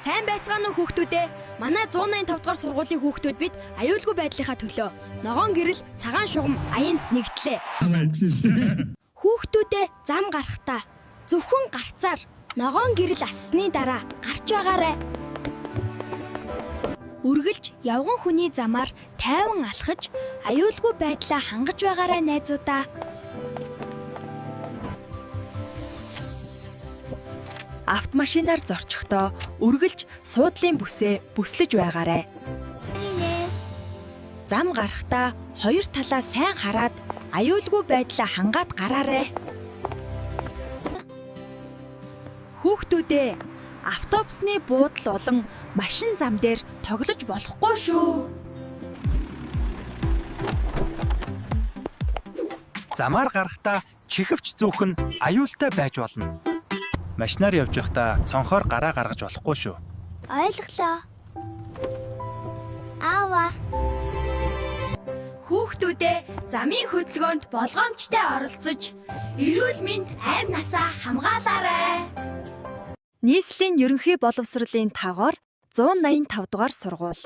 Сайн байцгаана уу хүүхдүүдээ. Манай 185 дугаар сургуулийн хүүхдүүд бид аюулгүй байдлынхаа төлөө ногоон гэрэл цагаан шугам аянд нэгдлээ. Хүүхдүүдээ зам гарахдаа зөвхөн гарцаар ногоон гэрэл ассны дараа гарч байгаарай. Үргэлж явган хүний замаар тайван алхаж аюулгүй байдлаа хангаж байгаарай найзуудаа. Автомашинаар зорчихдоо үргэлж суудлын бүсээ бүслэж байгаарай. Зам гарахдаа хоёр талаа сайн хараад аюулгүй байдлаа хангаад гараарай. Хүүхдүүдээ автобусны буудал болон машин зам дээр тоглож болохгүй шүү. Замаар гарахдаа чихвч зүүх нь аюултай байж болно. Машинаар явж байхдаа цонхоор гараа гаргаж болохгүй шүү. Ойлголоо. Аава. Хүүхдүүдээ замын хөдөлгөөнд болгоомжтой оролцож, эрүүл мэнд аим насаа хамгаалаарай. Нийслэлийн ерөнхий боловсролын 5-оор 185 дугаар сургууль.